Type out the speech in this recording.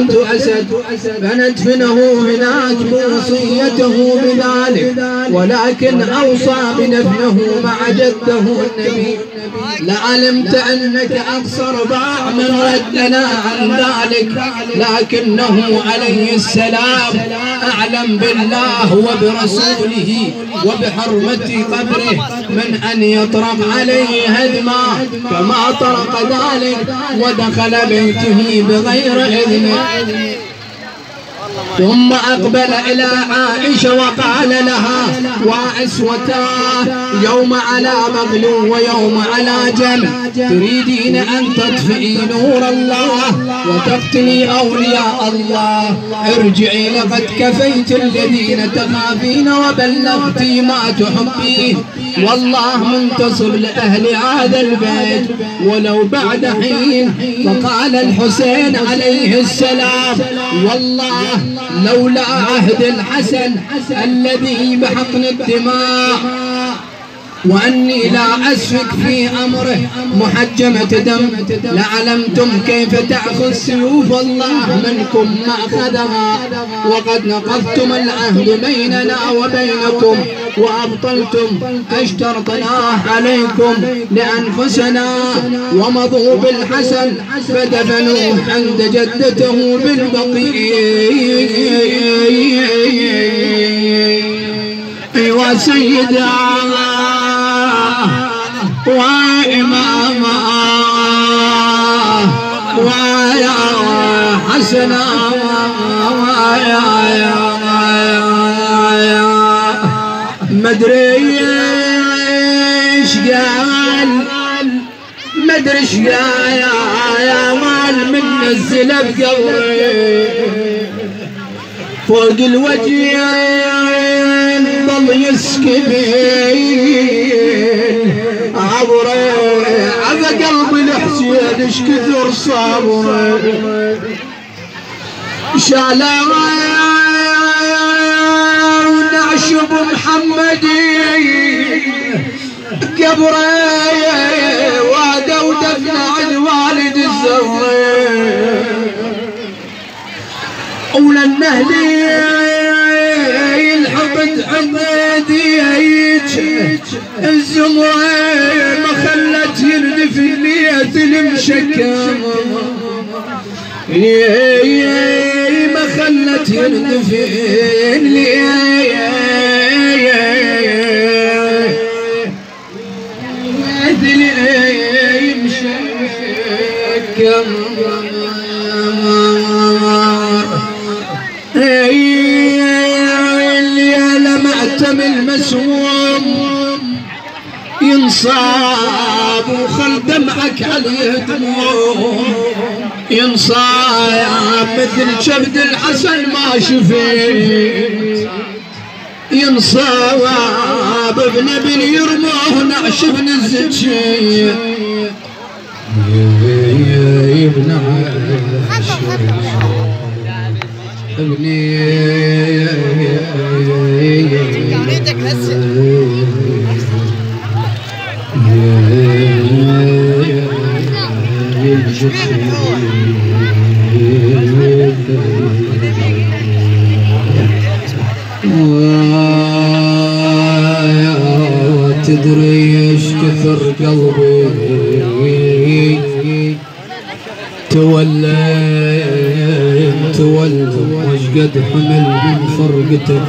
بنت أسد فندفنه هناك بوصيته بذلك، ولكن أوصى بدفنه مع جده النبي. لعلمت أنك أقصر باع من ردنا عن ذلك، لكنه عليه السلام أعلم بالله وبرسوله وبحرمة قبره من أن يطرق عليه هدما كما طرق ذلك ودخل بيته بغير إذنه. ثم أقبل إلى عائشة وقال لها: وأسوتاه، يوم على مغلو ويوم على جمع، تريدين أن تطفئي نور الله وتقتلي أولياء الله، ارجعي لقد كفيت الذين تخافين وبلغتي ما تحبين، والله منتصر لأهل هذا البيت ولو بعد حين. فقال الحسين عليه السلام: والله لولا عهد الحسن الذي بحقن الدماء وأني لا أسفك في أمره محجمة دم لعلمتم كيف تأخذ سيوف الله منكم مأخذها، وقد نقضتم العهد بيننا وبينكم وأبطلتم اشترطناه عليكم لأنفسنا. ومضوا بالحسن فدفنوه عند جدته بالبقيع. أيوا سيدا وإماما ويا حسنا ويا مدري ايش قال مدري ايش قال يا مال من نزل بقبري فوق الوجهين ضل يسكبين عبري عذا قلبي الحسين ايش كثر صابر شالا ونعشب محمدي قبري وعدا ودفن عند والد الزهري أولى النهدي الحبد عندي الزمرة ما خلت يردف ليت المشكم ما خلت يردف ليت المشكم اللي لمعتم المسموم ينصاب وخل دمعك عليه دموع ينصاب مثل شبد الحسن ما شفيت ينصاب ابن ابن يرموه نعش ابن الزكي ابن ابني تدري ايش كثر قلبي تولى وش قد حمل من فرقتك